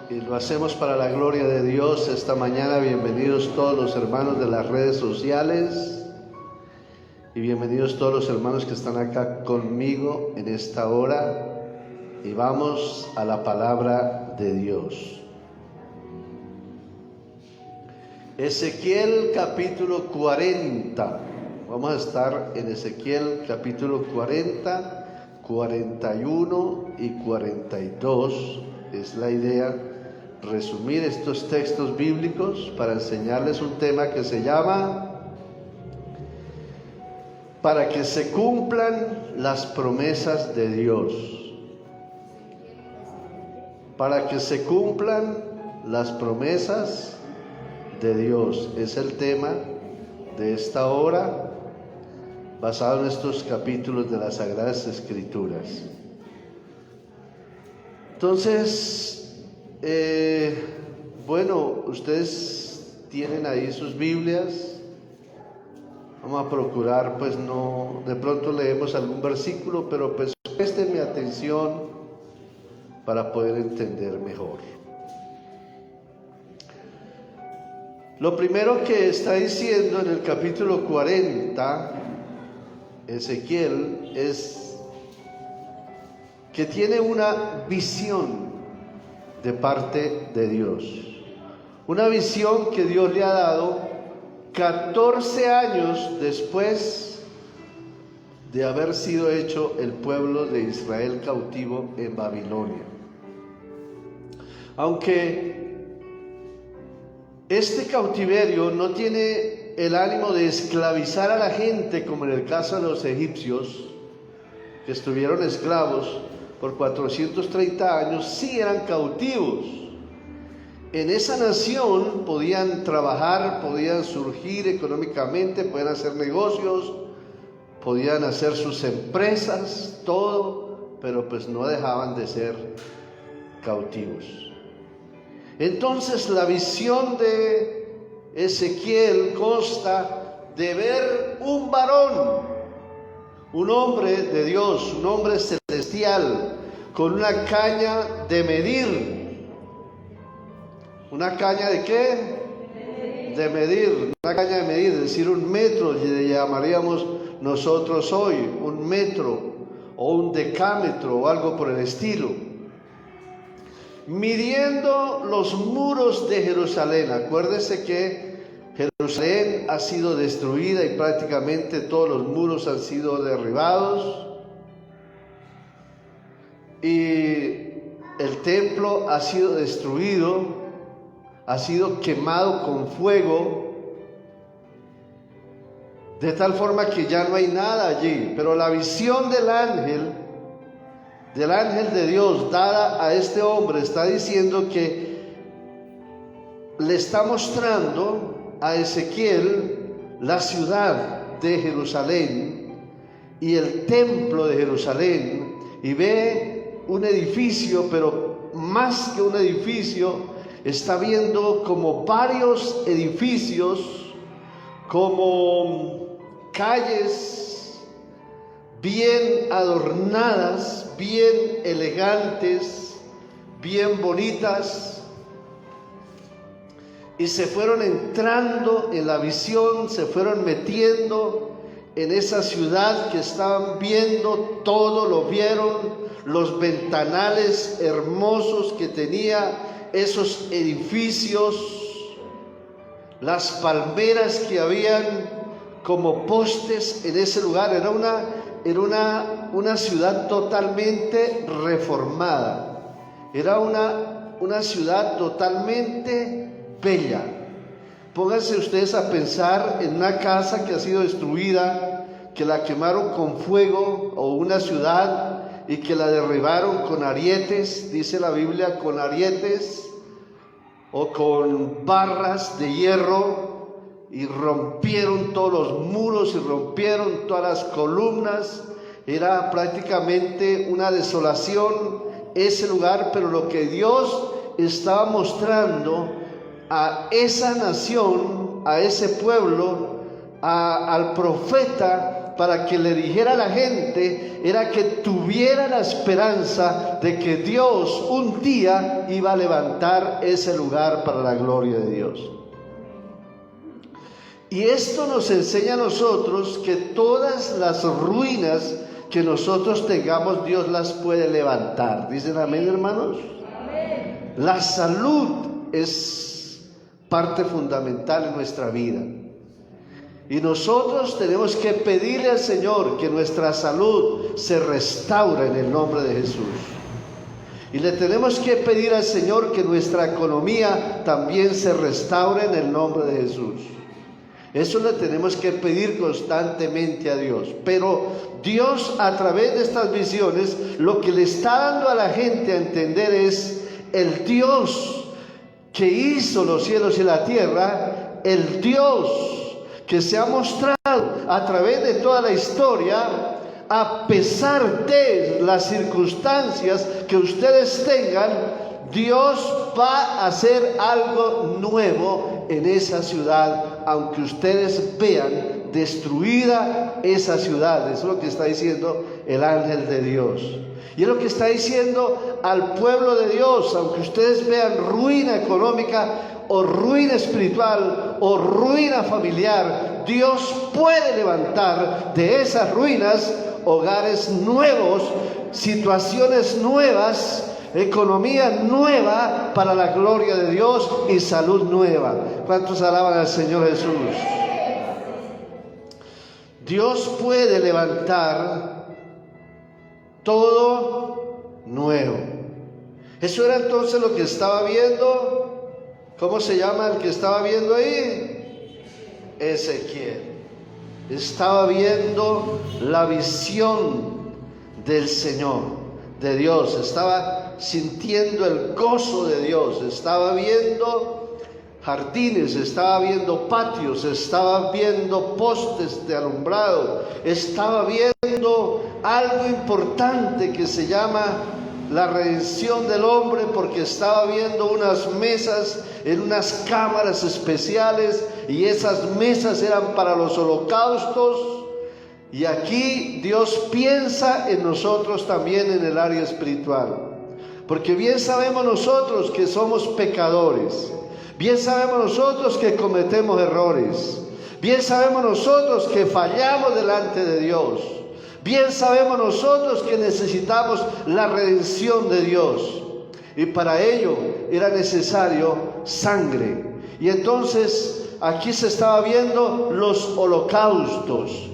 y lo hacemos para la gloria de Dios. Esta mañana bienvenidos todos los hermanos de las redes sociales y bienvenidos todos los hermanos que están acá conmigo en esta hora, y vamos a la palabra de Dios. Ezequiel capítulo 40. Vamos a estar en Ezequiel capítulo 40, 41 y 42. Es la idea resumir estos textos bíblicos para enseñarles un tema que se llama para que se cumplan las promesas de Dios. Para que se cumplan las promesas de Dios. Es el tema de esta hora, basado en estos capítulos de las Sagradas Escrituras. Entonces, ustedes tienen ahí sus Biblias. Vamos a procurar, no, de pronto leemos algún versículo, pero presten atención para poder entender mejor. Lo primero que está diciendo en el capítulo 40, Ezequiel, es que tiene una visión de parte de Dios. Una visión que Dios le ha dado 14 años después de haber sido hecho el pueblo de Israel cautivo en Babilonia. Aunque este cautiverio no tiene el ánimo de esclavizar a la gente, como en el caso de los egipcios, que estuvieron esclavos por 430 años, sí eran cautivos. En esa nación podían trabajar, podían surgir económicamente, podían hacer negocios, podían hacer sus empresas, todo, pero no dejaban de ser cautivos. Entonces la visión de Ezequiel consta de ver un varón, un hombre de Dios, un hombre celestial, con una caña de medir. ¿Una caña de qué? De medir. Una caña de medir, es decir, un metro, le llamaríamos nosotros hoy, un metro o un decámetro o algo por el estilo. Midiendo los muros de Jerusalén. Acuérdese que Jerusalén ha sido destruida y prácticamente todos los muros han sido derribados. Y el templo ha sido destruido, ha sido quemado con fuego, de tal forma que ya no hay nada allí. Pero la visión del ángel de Dios dada a este hombre está diciendo que le está mostrando a Ezequiel la ciudad de Jerusalén y el templo de Jerusalén, y ve un edificio, pero más que un edificio, está viendo como varios edificios, como calles bien adornadas, bien elegantes, bien bonitas, y se fueron entrando en la visión, se fueron metiendo en esa ciudad que estaban viendo. Todo lo vieron, los ventanales hermosos que tenía esos edificios, las palmeras que habían como postes en ese lugar. Era una ciudad totalmente reformada, era una ciudad totalmente bella. Pónganse ustedes a pensar en una casa que ha sido destruida, que la quemaron con fuego, o una ciudad y que la derribaron con arietes, dice la Biblia, con arietes o con barras de hierro, y rompieron todos los muros y rompieron todas las columnas. Era prácticamente una desolación ese lugar, pero lo que Dios estaba mostrando a esa nación, a ese pueblo, al profeta, para que le dijera a la gente era que tuviera la esperanza de que Dios un día iba a levantar ese lugar para la gloria de Dios. Y esto nos enseña a nosotros que todas las ruinas que nosotros tengamos, Dios las puede levantar. ¿Dicen amén, hermanos? Amén. La salud es parte fundamental en nuestra vida. Y nosotros tenemos que pedirle al Señor que nuestra salud se restaure en el nombre de Jesús. Y le tenemos que pedir al Señor que nuestra economía también se restaure en el nombre de Jesús. Eso le tenemos que pedir constantemente a Dios. Pero Dios, a través de estas visiones, lo que le está dando a la gente a entender es el Dios que hizo los cielos y la tierra, el Dios que se ha mostrado a través de toda la historia, a pesar de las circunstancias que ustedes tengan, Dios va a hacer algo nuevo en esa ciudad, aunque ustedes vean destruida esa ciudad. Eso es lo que está diciendo el ángel de Dios. Y es lo que está diciendo al pueblo de Dios, aunque ustedes vean ruina económica o ruina espiritual o ruina familiar, Dios puede levantar de esas ruinas hogares nuevos, situaciones nuevas, economía nueva para la gloria de Dios y salud nueva. ¿Cuántos alaban al Señor Jesús? Dios puede levantar todo nuevo. Eso era entonces lo que estaba viendo. ¿Cómo se llama el que estaba viendo ahí? Ezequiel. Estaba viendo la visión del Señor, de Dios. Estaba sintiendo el gozo de Dios. Estaba viendo jardines, estaba viendo patios, estaba viendo postes de alumbrado, estaba viendo algo importante que se llama la redención del hombre, porque estaba viendo unas mesas en unas cámaras especiales, y esas mesas eran para los holocaustos. Y aquí Dios piensa en nosotros también en el área espiritual, porque bien sabemos nosotros que somos pecadores, bien sabemos nosotros que cometemos errores, bien sabemos nosotros que fallamos delante de Dios, bien sabemos nosotros que necesitamos la redención de Dios, y para ello era necesario sangre. Y entonces aquí se estaba viendo los holocaustos,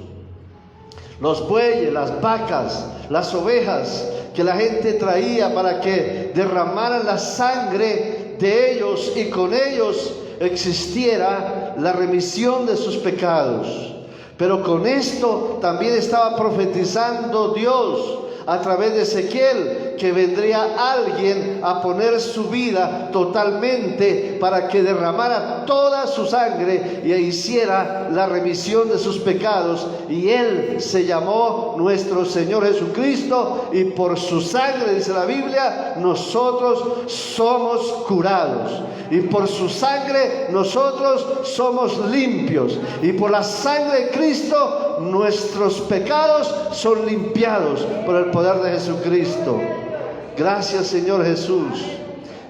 los bueyes, las vacas, las ovejas que la gente traía para que derramaran la sangre de ellos, y con ellos existiera la remisión de sus pecados. Pero con esto también estaba profetizando Dios a través de Ezequiel que vendría alguien a poner su vida totalmente para que derramara toda su sangre y hiciera la remisión de sus pecados. Y Él se llamó nuestro Señor Jesucristo, y por su sangre, dice la Biblia, nosotros somos curados. Y por su sangre nosotros somos limpios. Y por la sangre de Cristo nuestros pecados son limpiados por el poder de Jesucristo. Gracias, Señor Jesús.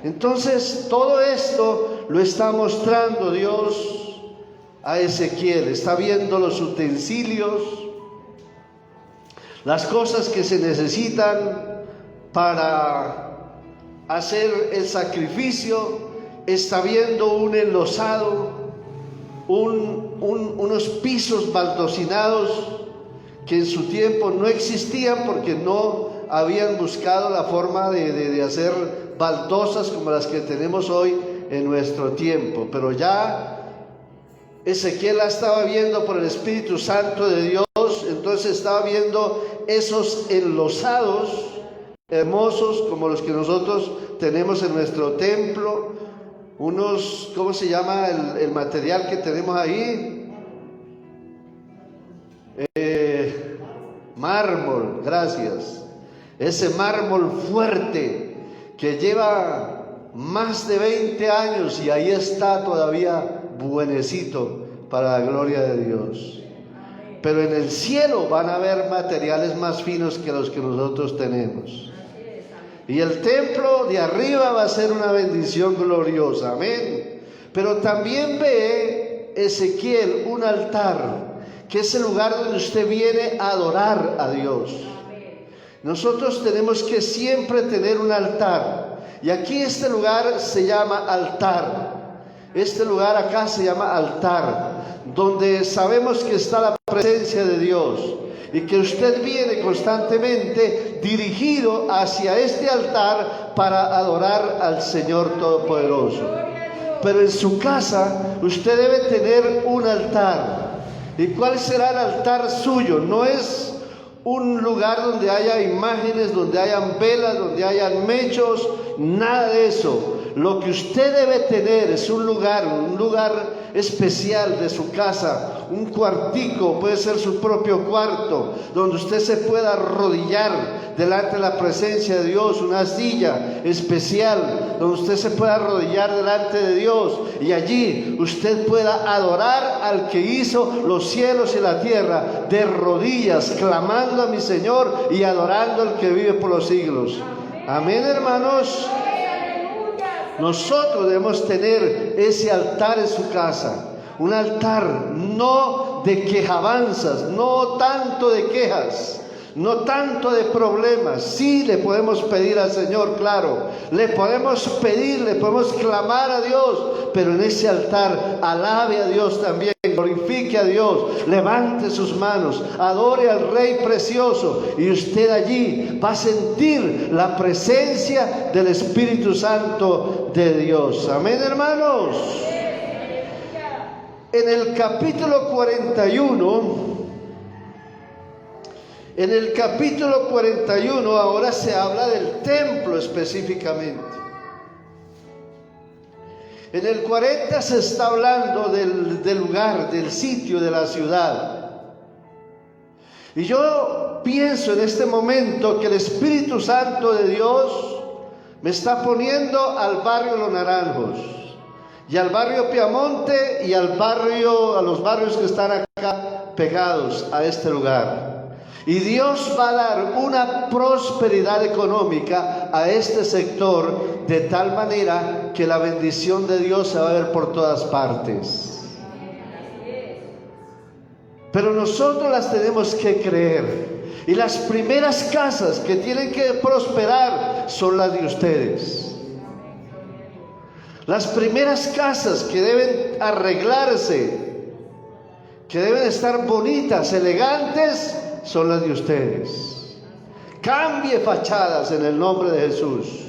Entonces todo esto lo está mostrando Dios a Ezequiel. Está viendo los utensilios, las cosas que se necesitan para hacer el sacrificio. Está viendo un enlosado, unos pisos baldosinados que en su tiempo no existían, porque no habían buscado la forma de hacer baldosas como las que tenemos hoy en nuestro tiempo. Pero ya Ezequiel la estaba viendo por el Espíritu Santo de Dios. Entonces estaba viendo esos enlosados hermosos como los que nosotros tenemos en nuestro templo. Unos, ¿cómo se llama el material que tenemos ahí? Mármol, gracias. Ese mármol fuerte que lleva más de 20 años y ahí está todavía buenecito para la gloria de Dios. pero en el cielo van a haber materiales más finos que los que nosotros tenemos. Y el templo de arriba va a ser una bendición gloriosa, amén. Pero también ve Ezequiel un altar, que es el lugar donde usted viene a adorar a Dios. Nosotros tenemos que siempre tener un altar. Y aquí este lugar se llama altar. Este lugar acá se llama altar, donde sabemos que está la presencia de Dios y que usted viene constantemente dirigido hacia este altar para adorar al Señor Todopoderoso. Pero en su casa usted debe tener un altar. ¿Y cuál será el altar suyo? No es un lugar donde haya imágenes, donde hayan velas, donde hayan mechos, nada de eso. Lo que usted debe tener es un lugar especial de su casa, un cuartico, puede ser su propio cuarto, donde usted se pueda arrodillar delante de la presencia de Dios, una silla especial, donde usted se pueda arrodillar delante de Dios y allí usted pueda adorar al que hizo los cielos y la tierra, de rodillas, clamando a mi Señor y adorando al que vive por los siglos. Amén, hermanos. Nosotros debemos tener ese altar en su casa, un altar no de quejabanzas, no tanto de quejas, no tanto de problemas. Sí le podemos pedir al Señor, claro, le podemos pedir, le podemos clamar a Dios, pero en ese altar alabe a Dios también, glorifique a Dios, levante sus manos, adore al Rey precioso, y usted allí va a sentir la presencia del Espíritu Santo de Dios. Amén, hermanos. En el capítulo 41, ahora se habla del templo específicamente. En el 40 se está hablando del lugar, del sitio, de la ciudad. Y yo pienso en este momento que el Espíritu Santo de Dios me está poniendo al barrio Los Naranjos, y al barrio Piamonte, y a los barrios que están acá pegados a este lugar. Y Dios va a dar una prosperidad económica a este sector, de tal manera que la bendición de Dios se va a ver por todas partes. Pero nosotros las tenemos que creer. Y las primeras casas que tienen que prosperar son las de ustedes. Las primeras casas que deben arreglarse, que deben estar bonitas, elegantes, son las de ustedes. Cambie fachadas en el nombre de Jesús.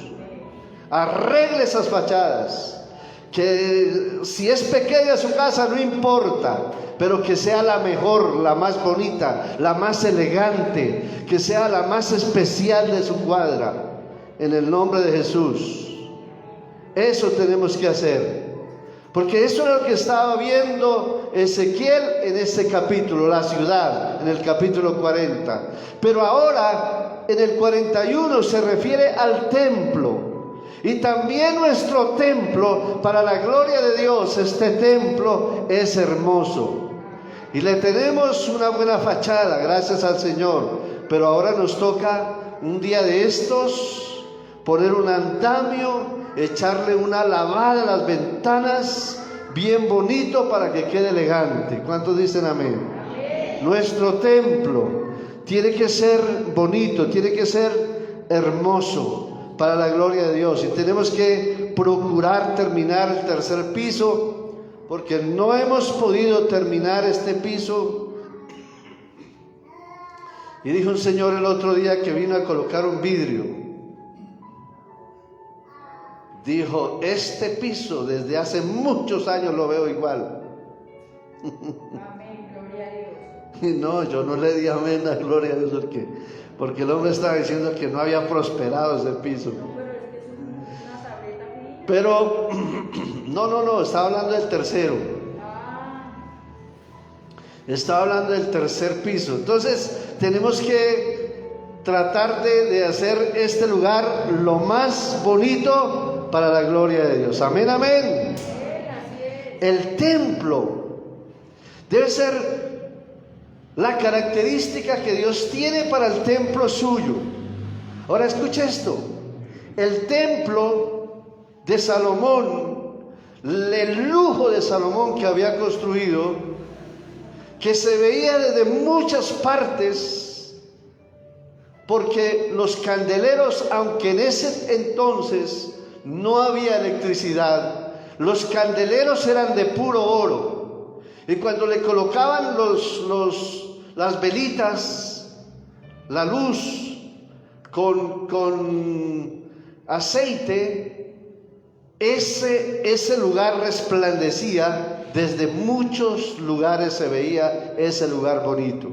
Arregle esas fachadas. Que si es pequeña su casa no importa, pero que sea la mejor, la más bonita, la más elegante, que sea la más especial de su cuadra, en el nombre de Jesús. Eso tenemos que hacer, porque eso es lo que estaba viendo Ezequiel en este capítulo, la ciudad, en el capítulo 40. Pero ahora en el 41 se refiere al templo. Y también nuestro templo, para la gloria de Dios, este templo es hermoso. Y le tenemos una buena fachada, gracias al Señor. Pero ahora nos toca, un día de estos, poner un andamio, echarle una lavada a las ventanas, bien bonito para que quede elegante. ¿Cuántos dicen amén? Amén. Nuestro templo tiene que ser bonito, tiene que ser hermoso, para la gloria de Dios. Y tenemos que procurar terminar el tercer piso, porque no hemos podido terminar este piso. Y dijo un señor el otro día que vino a colocar un vidrio, dijo: este piso desde hace muchos años lo veo igual. Amén, gloria a Dios. No, yo no le di amén a gloria a Dios, porque el hombre estaba diciendo que no había prosperado ese piso. Pero no, estaba hablando del tercero. Estaba hablando del tercer piso. Entonces tenemos que tratar de hacer este lugar lo más bonito para la gloria de Dios. Amén, amén. El templo debe ser la característica que Dios tiene para el templo suyo. Ahora escucha esto, el templo de Salomón, el lujo de Salomón que había construido, que se veía desde muchas partes, porque los candeleros, aunque en ese entonces no había electricidad, los candeleros eran de puro oro, y cuando le colocaban las velitas, la luz con aceite, ese lugar resplandecía. Desde muchos lugares se veía ese lugar bonito.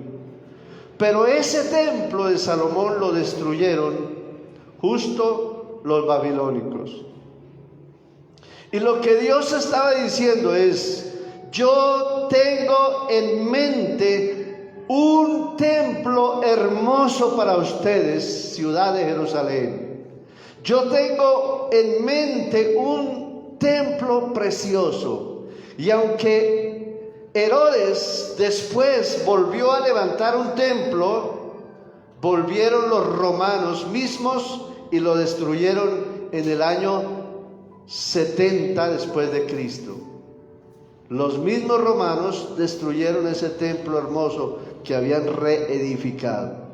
Pero ese templo de Salomón lo destruyeron justo los babilónicos. Y lo que Dios estaba diciendo es: yo tengo en mente un templo hermoso para ustedes, ciudad de Jerusalén. Yo tengo en mente un templo precioso. Y aunque Herodes después volvió a levantar un templo, volvieron los romanos mismos y lo destruyeron en el año 70 después de Cristo. Los mismos romanos destruyeron ese templo hermoso que habían reedificado.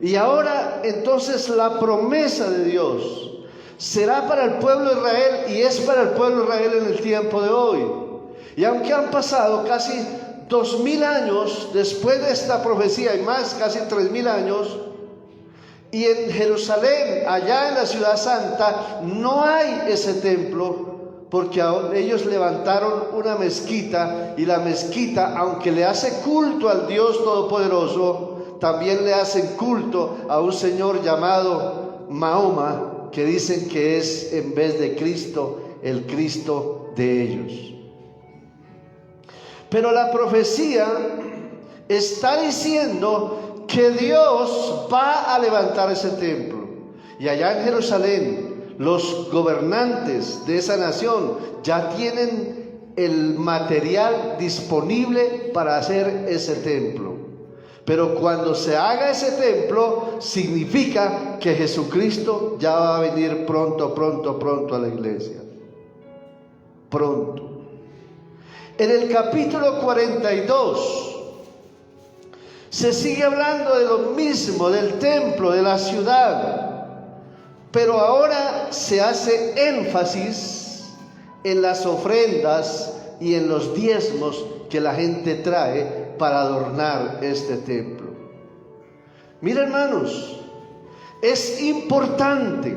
Y ahora entonces la promesa de Dios será para el pueblo de Israel, y es para el pueblo de Israel en el tiempo de hoy. Y aunque han pasado casi 2000 años después de esta profecía, y más, casi 3000 años, y en Jerusalén, allá en la ciudad santa, no hay ese templo, porque ellos levantaron una mezquita, y la mezquita, aunque le hace culto al Dios Todopoderoso, también le hacen culto a un señor llamado Mahoma, que dicen que es, en vez de Cristo, el Cristo de ellos. Pero la profecía está diciendo que Dios va a levantar ese templo. Y allá en Jerusalén, los gobernantes de esa nación ya tienen el material disponible para hacer ese templo. Pero cuando se haga ese templo, significa que Jesucristo ya va a venir pronto a la iglesia. Pronto. En el capítulo 42 se sigue hablando de lo mismo, del templo, de la ciudad, pero ahora se hace énfasis en las ofrendas y en los diezmos que la gente trae para adornar este templo. Mira, hermanos, es importante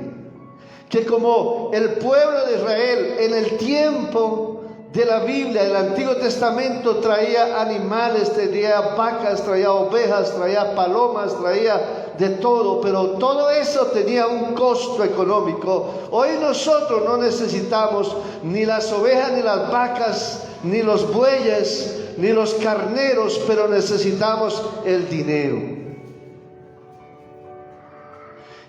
que como el pueblo de Israel en el tiempo de la Biblia, del Antiguo Testamento, traía animales, traía vacas, traía ovejas, traía palomas, traía de todo, pero todo eso tenía un costo económico. Hoy nosotros no necesitamos ni las ovejas, ni las vacas, ni los bueyes, ni los carneros, pero necesitamos el dinero.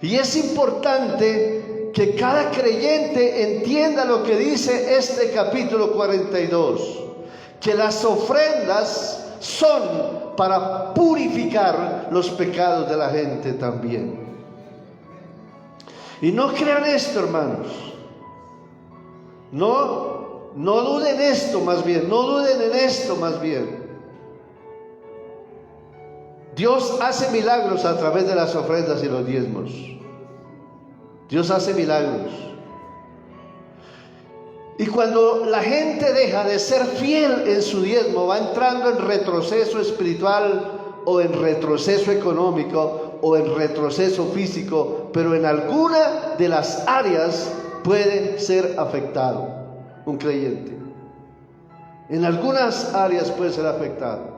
Y es importante que cada creyente entienda lo que dice este capítulo 42, que las ofrendas son para purificar los pecados de la gente también. Y no crean esto, hermanos, no duden esto más bien, no duden en esto más bien. Dios hace milagros a través de las ofrendas y los diezmos. Dios hace milagros. Y cuando la gente deja de ser fiel en su diezmo, va entrando en retroceso espiritual, o en retroceso económico, o en retroceso físico, pero en alguna de las áreas puede ser afectado un creyente. En algunas áreas puede ser afectado.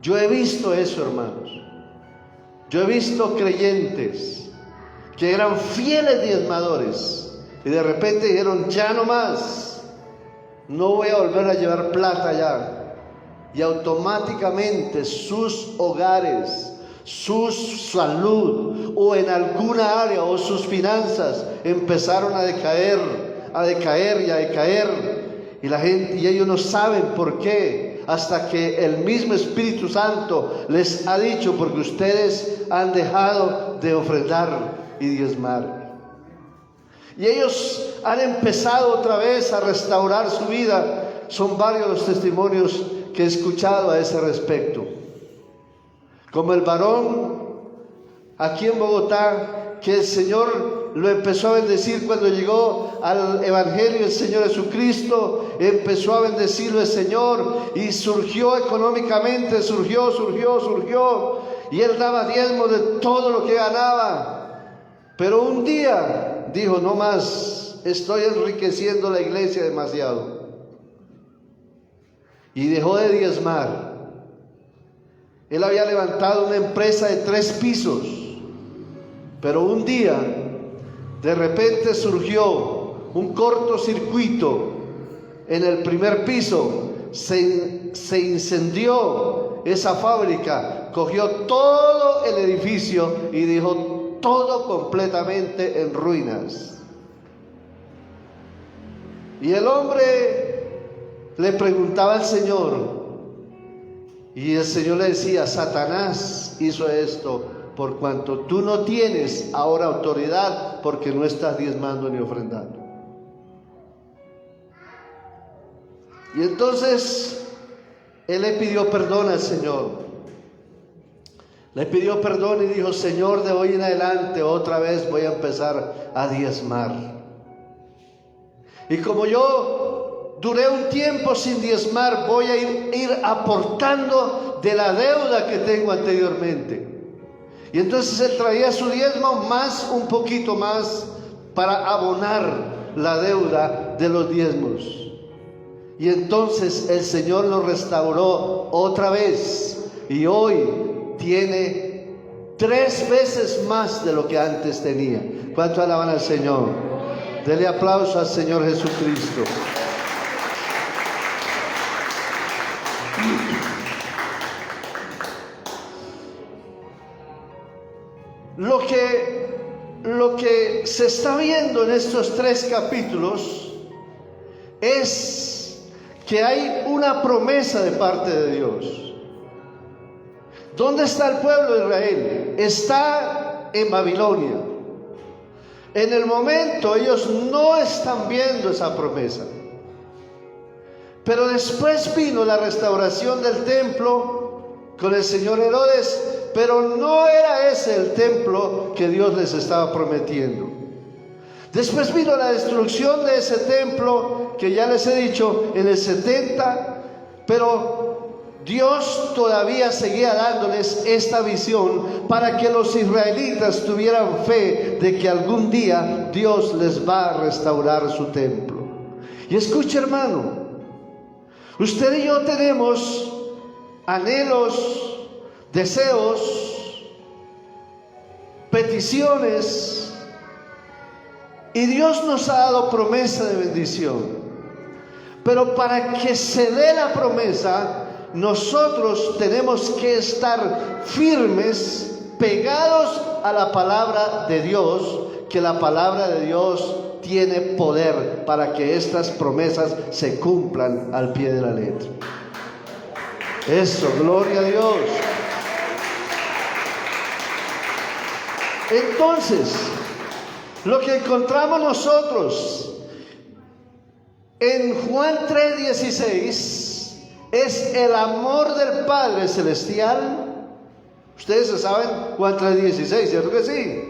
Yo he visto eso, hermanos. Yo he visto creyentes que eran fieles diezmadores y de repente dijeron: ya no más, no voy a volver a llevar plata ya. Y automáticamente sus hogares, su salud, o en alguna área, o sus finanzas empezaron a decaer. Y la gente, y ellos no saben por qué. hasta que el mismo Espíritu Santo les ha dicho, porque ustedes han dejado de ofrendar y diezmar. Y ellos han empezado otra vez a restaurar su vida. Son varios los testimonios que he escuchado a ese respecto. Como el varón aquí en Bogotá, que el Señor lo empezó a bendecir cuando llegó al Evangelio del Señor Jesucristo, empezó a bendecirlo el Señor y surgió económicamente, surgió, y él daba diezmo de todo lo que ganaba. Pero un día dijo: no más, estoy enriqueciendo la iglesia demasiado. Y dejó de diezmar. Él había levantado una empresa de 3 pisos, pero un día de repente surgió un cortocircuito en el primer piso, se incendió esa fábrica, cogió todo el edificio y dejó todo completamente en ruinas. Y el hombre le preguntaba al Señor, y el Señor le decía: Satanás hizo esto por cuanto tú no tienes ahora autoridad, porque no estás diezmando ni ofrendando. Y entonces él le pidió perdón al Señor. Le pidió perdón y dijo: Señor, de hoy en adelante otra vez voy a empezar a diezmar. Y como yo duré un tiempo sin diezmar, voy a ir aportando de la deuda que tengo anteriormente. Y entonces él traía su diezmo más, un poquito más, para abonar la deuda de los diezmos. Y entonces el Señor lo restauró otra vez, y hoy tiene 3 veces más de lo que antes tenía. ¿Cuánto alaban al Señor? Dele aplauso al Señor Jesucristo. Lo que se está viendo en estos 3 capítulos es que hay una promesa de parte de Dios. ¿Dónde está el pueblo de Israel? Está en Babilonia. En el momento ellos no están viendo esa promesa. Pero después vino la restauración del templo con el señor Herodes, pero no era ese el templo que Dios les estaba prometiendo. Después vino la destrucción de ese templo, que ya les he dicho, en el 70, pero Dios todavía seguía dándoles esta visión para que los israelitas tuvieran fe de que algún día Dios les va a restaurar su templo. Y escuche, hermano, usted y yo tenemos anhelos, deseos, peticiones, y Dios nos ha dado promesa de bendición. Pero para que se dé la promesa, nosotros tenemos que estar firmes, pegados a la palabra de Dios, que la palabra de Dios tiene poder para que estas promesas se cumplan al pie de la letra. Eso, gloria a Dios. Entonces, lo que encontramos nosotros en Juan 3:16 es el amor del Padre Celestial. Ustedes se saben Juan 3:16, ¿cierto que sí?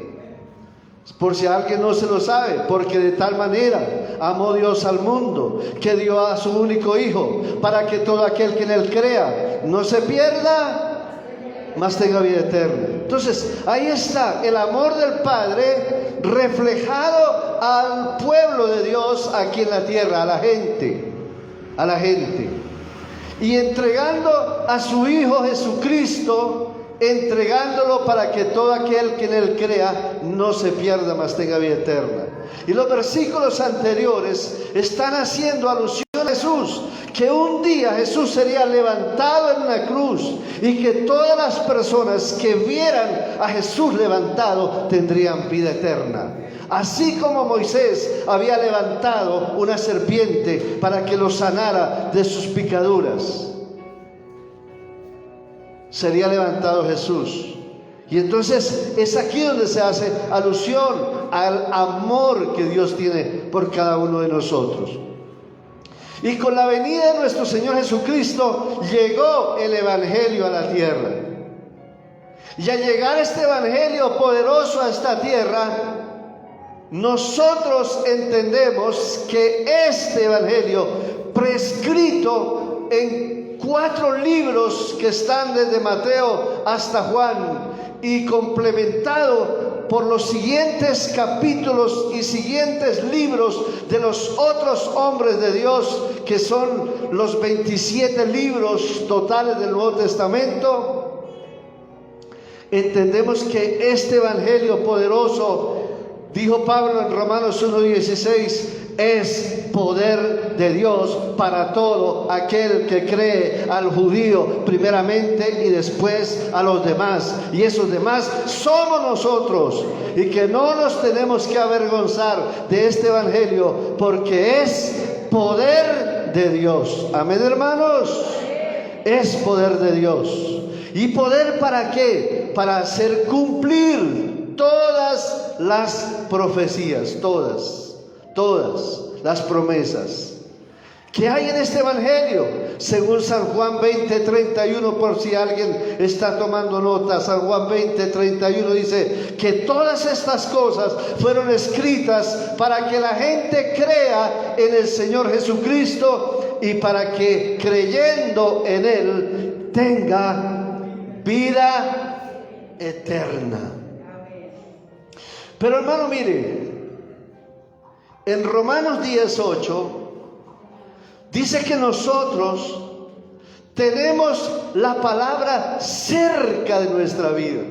Por si alguien no se lo sabe: porque de tal manera amó Dios al mundo, que dio a su único Hijo, para que todo aquel que en él crea no se pierda, mas tenga vida eterna. Entonces, ahí está el amor del Padre reflejado al pueblo de Dios aquí en la tierra, a la gente. Y entregando a su Hijo Jesucristo, entregándolo para que todo aquel que en él crea no se pierda, mas tenga vida eterna. Y los versículos anteriores están haciendo alusión a Jesús, que un día Jesús sería levantado en una cruz, y que todas las personas que vieran a Jesús levantado tendrían vida eterna. Así como Moisés había levantado una serpiente para que lo sanara de sus picaduras, sería levantado Jesús. Y entonces es aquí donde se hace alusión al amor que Dios tiene por cada uno de nosotros. Y con la venida de nuestro Señor Jesucristo llegó el Evangelio a la tierra. Y al llegar este Evangelio poderoso a esta tierra, nosotros entendemos que este Evangelio, prescrito en 4 libros que están desde Mateo hasta Juan, y complementado por los siguientes capítulos y siguientes libros de los otros hombres de Dios, que son los 27 libros totales del Nuevo Testamento, entendemos que este Evangelio poderoso, dijo Pablo en Romanos 1:16, es poder de Dios para todo aquel que cree, al judío primeramente y después a los demás. Y esos demás somos nosotros, y que no nos tenemos que avergonzar de este Evangelio, porque es poder de Dios. Amén, hermanos. Es poder de Dios. ¿Y poder para qué? Para hacer cumplir todas las profecías, todas las promesas que hay en este Evangelio, según San Juan 20:31, por si alguien está tomando nota. San Juan 20:31 dice que todas estas cosas fueron escritas para que la gente crea en el Señor Jesucristo, y para que creyendo en Él tenga vida eterna. Pero hermano, mire, en Romanos 10:8 dice que nosotros tenemos la palabra cerca de nuestra vida.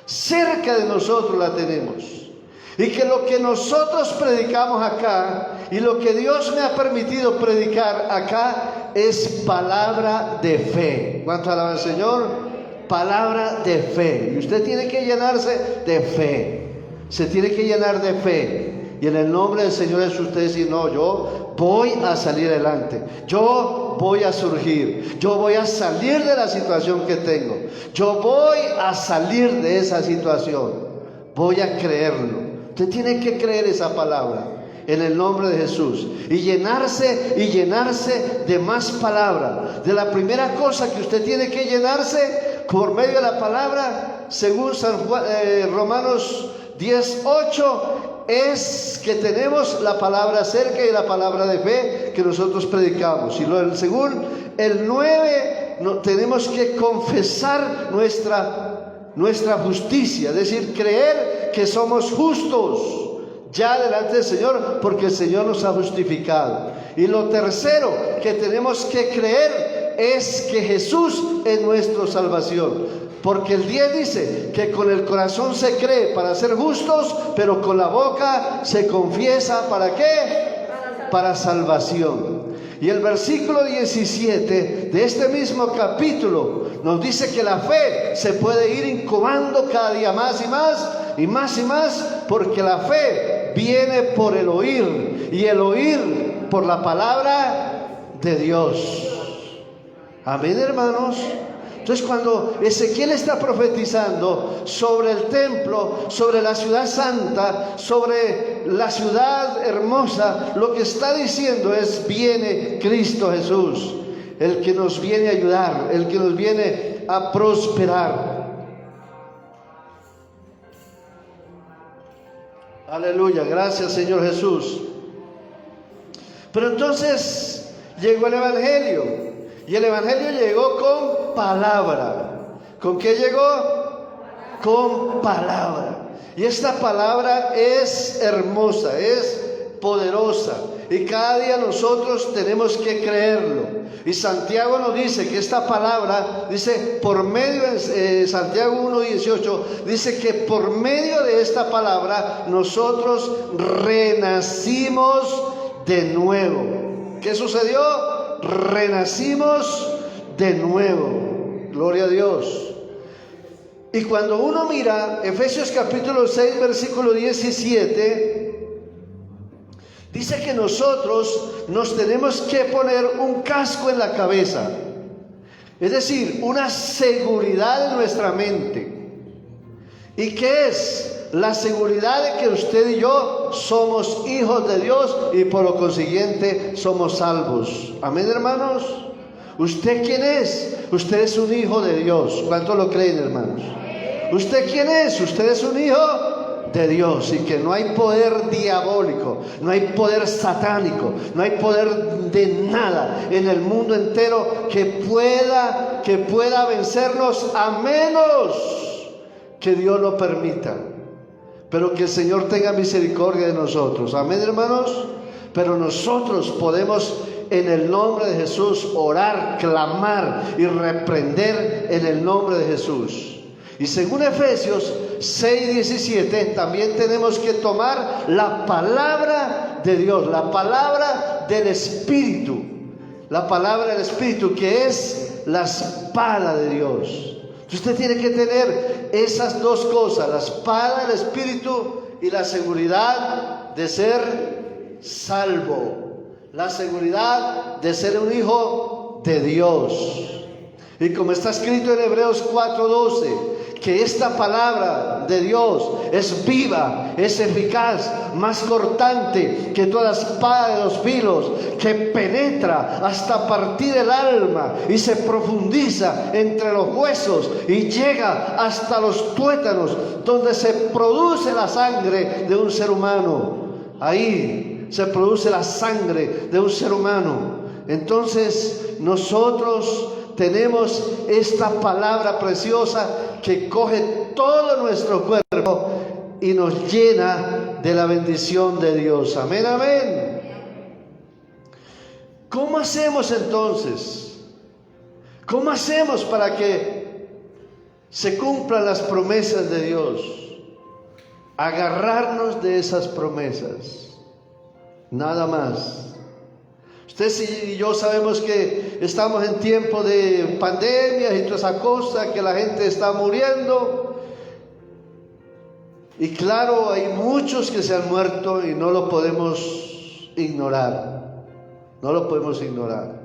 Cerca de nosotros la tenemos. Y que lo que nosotros predicamos acá, y lo que Dios me ha permitido predicar acá, es palabra de fe. ¿Cuánto alaba al Señor? Palabra de fe. Y usted tiene que llenarse de fe. Se tiene que llenar de fe. Y en el nombre del Señor Jesús usted dice: no, yo voy a salir adelante, yo voy a surgir, yo voy a salir de la situación que tengo, yo voy a salir de esa situación, voy a creerlo. Usted tiene que creer esa palabra en el nombre de Jesús, y llenarse de más palabra. De la primera cosa que usted tiene que llenarse por medio de la palabra, según Romanos 10:8, es que tenemos la palabra cerca y la palabra de fe que nosotros predicamos. Y según el 9, tenemos que confesar nuestra justicia, es decir, creer que somos justos ya delante del Señor, porque el Señor nos ha justificado. Y lo tercero que tenemos que creer es que Jesús es nuestra salvación. Porque el 10 dice que con el corazón se cree para ser justos, pero con la boca se confiesa, ¿para qué? Para salvación. Y el versículo 17 de este mismo capítulo nos dice que la fe se puede ir incubando cada día más y más, y más y más, porque la fe viene por el oír, y el oír por la palabra de Dios. Amén, hermanos. Entonces, cuando Ezequiel está profetizando sobre el templo, sobre la ciudad santa, sobre la ciudad hermosa, lo que está diciendo es: viene Cristo Jesús, el que nos viene a ayudar, el que nos viene a prosperar. Aleluya, gracias Señor Jesús. Pero entonces llegó el Evangelio. Y el Evangelio llegó con palabra. ¿Con qué llegó? Con palabra. Y esta palabra es hermosa, es poderosa. Y cada día nosotros tenemos que creerlo. Y Santiago nos dice que esta palabra, dice, por medio de Santiago 1:18, dice que por medio de esta palabra nosotros renacimos de nuevo. ¿Qué sucedió? Renacimos de nuevo. Gloria a Dios. Y cuando uno mira Efesios capítulo 6 versículo 17, dice que nosotros nos tenemos que poner un casco en la cabeza. Es decir, una seguridad en nuestra mente. ¿Y qué es? La seguridad de que usted y yo somos hijos de Dios y por lo consiguiente somos salvos. Amén, hermanos. ¿Usted quién es? Usted es un hijo de Dios. ¿Cuántos lo creen, hermanos? ¿Usted quién es? Usted es un hijo de Dios, y que no hay poder diabólico, no hay poder satánico, no hay poder de nada en el mundo entero que pueda vencernos, a menos que Dios lo permita. Pero que el Señor tenga misericordia de nosotros. Amén, hermanos. Pero nosotros podemos en el nombre de Jesús orar, clamar y reprender en el nombre de Jesús. Y según Efesios 6:17, también tenemos que tomar la palabra de Dios, la palabra del Espíritu, la palabra del Espíritu, que es la espada de Dios. Usted tiene que tener esas dos cosas, la espada del Espíritu y la seguridad de ser salvo, la seguridad de ser un hijo de Dios. Y como está escrito en Hebreos 4:12, que esta palabra de Dios es viva, es eficaz, más cortante que toda espada de dos filos, que penetra hasta partir el alma y se profundiza entre los huesos y llega hasta los tuétanos, donde se produce la sangre de un ser humano. Ahí se produce la sangre de un ser humano. Entonces nosotros tenemos esta palabra preciosa que coge todo nuestro cuerpo y nos llena de la bendición de Dios. Amén, amén. ¿Cómo hacemos entonces? ¿Cómo hacemos para que se cumplan las promesas de Dios? Agarrarnos de esas promesas, nada más. Usted y yo sabemos que estamos en tiempo de pandemia y toda esa cosa, que la gente está muriendo. Y claro, hay muchos que se han muerto y no lo podemos ignorar. No lo podemos ignorar.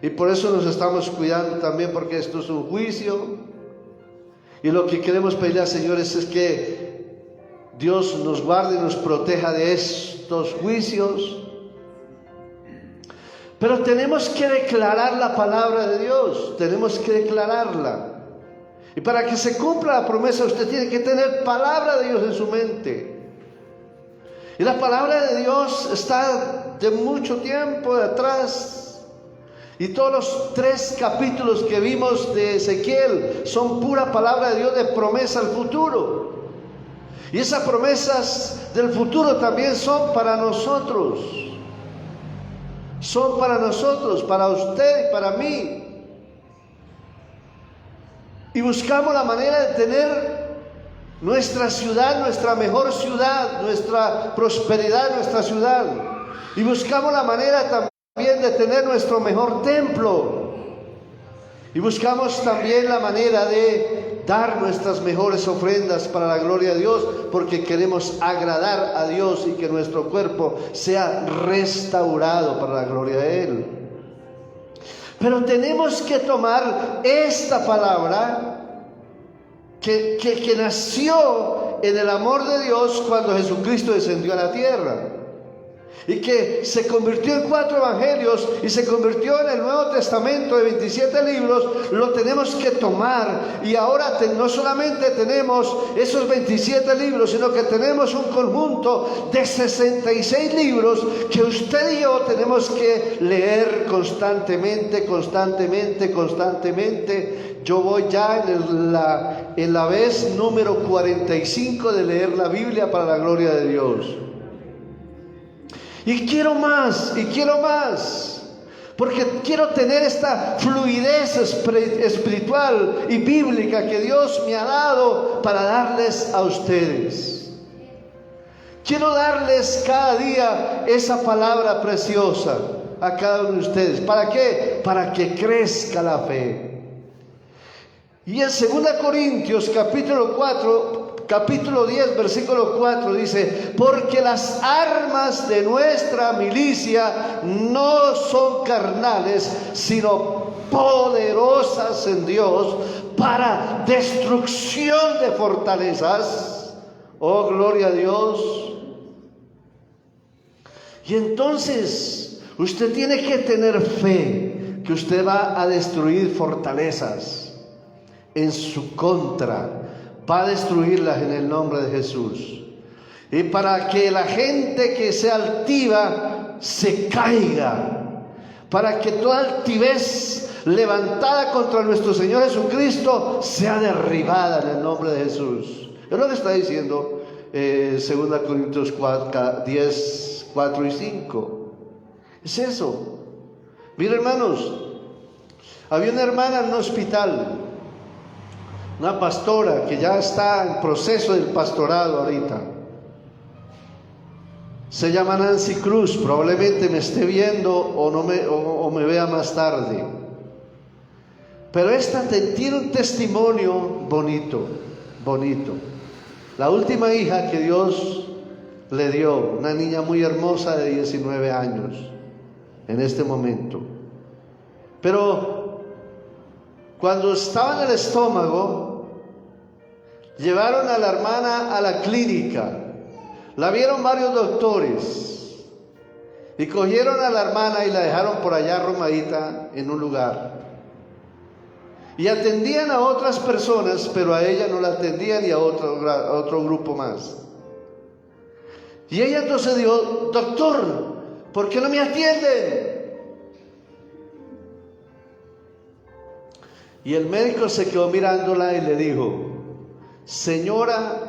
Y por eso nos estamos cuidando también, porque esto es un juicio. Y lo que queremos pedirle al Señor es que Dios nos guarde y nos proteja de estos juicios. Pero tenemos que declarar la palabra de Dios, tenemos que declararla. Y para que se cumpla la promesa, usted tiene que tener palabra de Dios en su mente. Y la palabra de Dios está de mucho tiempo de atrás. Y todos los 3 capítulos que vimos de Ezequiel son pura palabra de Dios de promesa al futuro. Y esas promesas del futuro también son para nosotros. Son para nosotros, para usted y para mí. Y buscamos la manera de tener nuestra ciudad, nuestra mejor ciudad, nuestra prosperidad, nuestra ciudad. Y buscamos la manera también de tener nuestro mejor templo. Y buscamos también la manera de dar nuestras mejores ofrendas para la gloria de Dios, porque queremos agradar a Dios y que nuestro cuerpo sea restaurado para la gloria de Él. Pero tenemos que tomar esta palabra que nació en el amor de Dios cuando Jesucristo descendió a la tierra, y que se convirtió en 4 evangelios y se convirtió en el Nuevo Testamento de 27 libros. Lo tenemos que tomar, y ahora no solamente tenemos esos 27 libros, sino que tenemos un conjunto de 66 libros que usted y yo tenemos que leer constantemente. Yo voy ya en la vez número 45 de leer la Biblia para la gloria de Dios. Y quiero más, porque quiero tener esta fluidez espiritual y bíblica que Dios me ha dado para darles a ustedes. Quiero darles cada día esa palabra preciosa a cada uno de ustedes. ¿Para qué? Para que crezca la fe. Y en 2 Corintios capítulo 10, versículo 4 dice: porque las armas de nuestra milicia no son carnales, sino poderosas en Dios para destrucción de fortalezas. Oh, gloria a Dios. Y entonces usted tiene que tener fe que usted va a destruir fortalezas en su contra, va a destruirlas en el nombre de Jesús. Y para que la gente que sea altiva se caiga, para que toda altivez levantada contra nuestro Señor Jesucristo sea derribada en el nombre de Jesús. Es lo que está diciendo 2 Corintios 10, 4 y 5. Es eso. Mira, hermanos, había una hermana en un hospital, una pastora que ya está en proceso del pastorado ahorita. Se llama Nancy Cruz, probablemente me esté viendo o me vea más tarde. Pero esta tiene un testimonio bonito, bonito. La última hija que Dios le dio, una niña muy hermosa de 19 años en este momento. Pero cuando estaba en el estómago, llevaron a la hermana a la clínica. La vieron varios doctores y cogieron a la hermana y la dejaron por allá arrumadita en un lugar. Y atendían a otras personas, pero a ella no la atendían, y a otro grupo más. Y ella entonces dijo: doctor, ¿por qué no me atienden? Y el médico se quedó mirándola y le dijo: señora,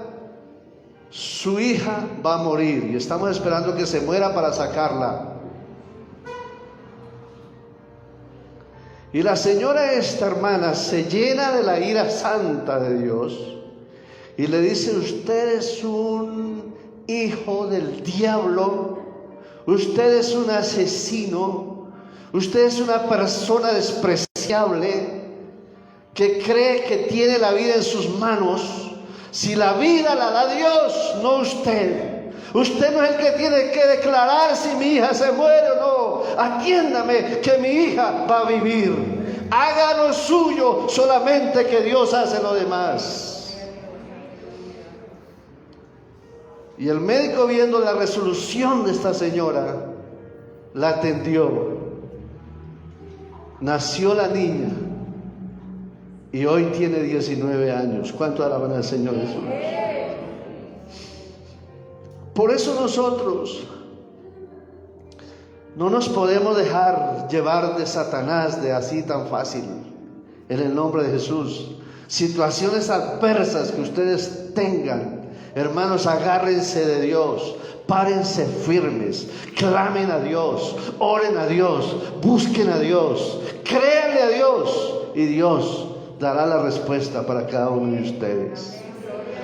su hija va a morir y estamos esperando que se muera para sacarla. Y la señora, esta hermana, se llena de la ira santa de Dios y le dice: usted es un hijo del diablo, usted es un asesino, usted es una persona despreciable que cree que tiene la vida en sus manos. Si la vida la da Dios, no usted. Usted no es el que tiene que declarar si mi hija se muere o no. Atiéndame que mi hija va a vivir. Haga lo suyo, solamente que Dios hace lo demás. Y el médico, viendo la resolución de esta señora, la atendió. Nació la niña. Y hoy tiene 19 años. ¿Cuánto alaban al Señor Jesús? Por eso nosotros no nos podemos dejar llevar de Satanás de así tan fácil. En el nombre de Jesús. Situaciones adversas que ustedes tengan, hermanos, agárrense de Dios. Párense firmes, clamen a Dios, oren a Dios, busquen a Dios, créanle a Dios, y Dios dará la respuesta para cada uno de ustedes.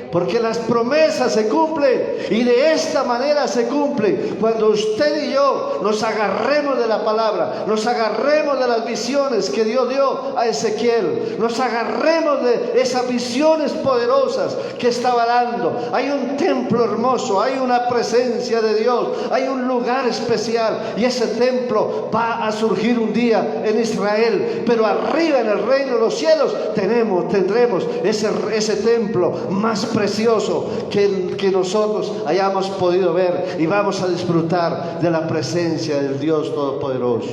Porque las promesas se cumplen, y de esta manera se cumplen cuando usted y yo nos agarremos de la palabra, nos agarremos de las visiones que Dios dio a Ezequiel, nos agarremos de esas visiones poderosas que estaba dando. Hay un templo hermoso, hay una presencia de Dios, hay un lugar especial, y ese templo va a surgir un día en Israel, pero arriba en el reino de los cielos tendremos ese templo más precioso que nosotros hayamos podido ver, y vamos a disfrutar de la presencia del Dios Todopoderoso.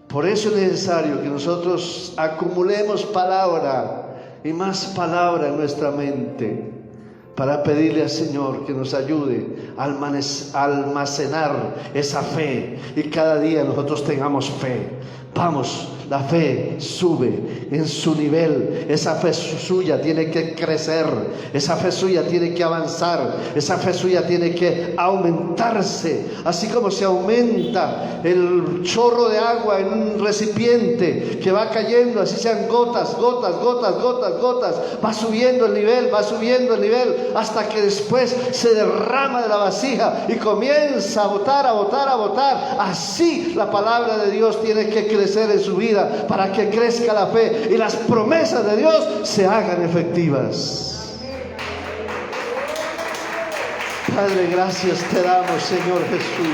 Por eso es necesario que nosotros acumulemos palabra y más palabra en nuestra mente, para pedirle al Señor que nos ayude a almacenar esa fe, y cada día nosotros tengamos fe. Vamos, la fe sube en su nivel. Esa fe suya tiene que crecer, esa fe suya tiene que avanzar, esa fe suya tiene que aumentarse. Así como se aumenta el chorro de agua en un recipiente que va cayendo, así sean gotas, va subiendo el nivel, hasta que después se derrama de la vasija y comienza a botar. Así la palabra de Dios tiene que crecer en su vida, para que crezca la fe y las promesas de Dios se hagan efectivas. Padre, gracias te damos, Señor Jesús.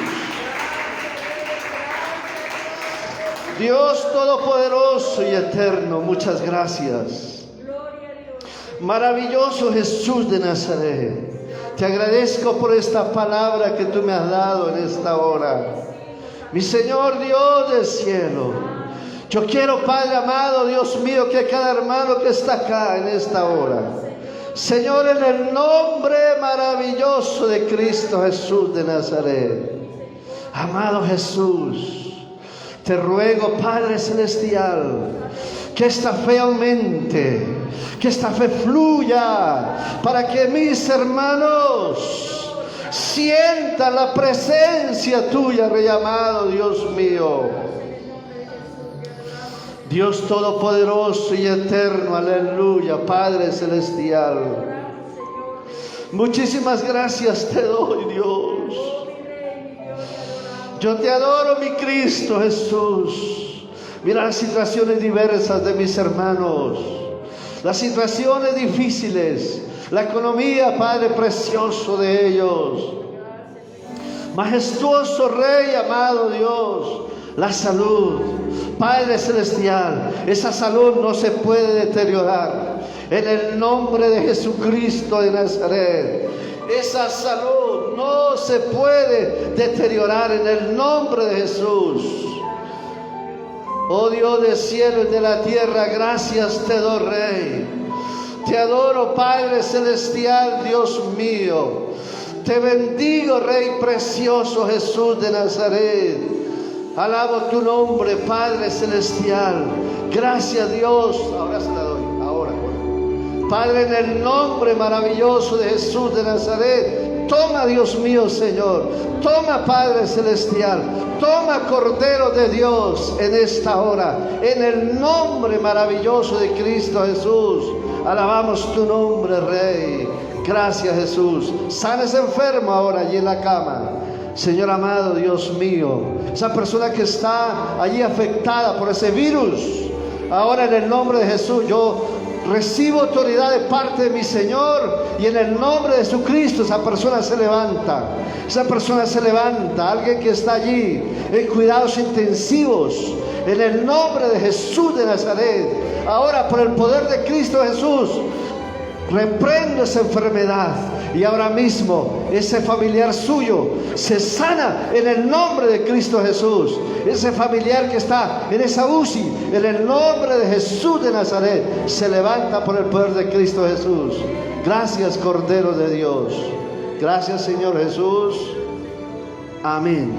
Dios todopoderoso y eterno, muchas gracias. Maravilloso Jesús de Nazaret, te agradezco por esta palabra que tú me has dado en esta hora. Mi Señor Dios del cielo, yo quiero, Padre amado, Dios mío, que cada hermano que está acá en esta hora, Señor, en el nombre maravilloso de Cristo Jesús de Nazaret, amado Jesús, te ruego, Padre celestial, que esta fe aumente, que esta fe fluya, para que mis hermanos sientan la presencia tuya, Rey amado, Dios mío. Dios todopoderoso y eterno, aleluya, Padre celestial. Muchísimas gracias te doy, Dios. Yo te adoro, mi Cristo Jesús. Mira las situaciones diversas de mis hermanos, las situaciones difíciles, la economía, Padre precioso de ellos. Majestuoso Rey, amado Dios, la salud, Padre celestial, esa salud no se puede deteriorar. En el nombre de Jesucristo de Nazaret, esa salud no se puede deteriorar en el nombre de Jesús. Oh Dios del cielo y de la tierra, gracias te doy, Rey. Te adoro, Padre celestial, Dios mío. Te bendigo, Rey precioso Jesús de Nazaret. Alabo tu nombre, Padre celestial. Gracias, Dios. Ahora se la doy. Ahora. Padre, en el nombre maravilloso de Jesús de Nazaret, toma, Dios mío, Señor. Toma, Padre celestial. Toma, Cordero de Dios, en esta hora. En el nombre maravilloso de Cristo Jesús. Alabamos tu nombre, Rey. Gracias, Jesús. Sana ese enfermo ahora allí en la cama. Señor amado, Dios mío, esa persona que está allí afectada por ese virus, ahora en el nombre de Jesús, yo recibo autoridad de parte de mi Señor, y en el nombre de Jesucristo esa persona se levanta. Esa persona se levanta. Alguien que está allí en cuidados intensivos, en el nombre de Jesús de Nazaret, ahora por el poder de Cristo Jesús, reprendo esa enfermedad, y ahora mismo ese familiar suyo se sana en el nombre de Cristo Jesús. Ese familiar que está en esa UCI, en el nombre de Jesús de Nazaret, se levanta por el poder de Cristo Jesús. Gracias, Cordero de Dios. Gracias, Señor Jesús. Amén.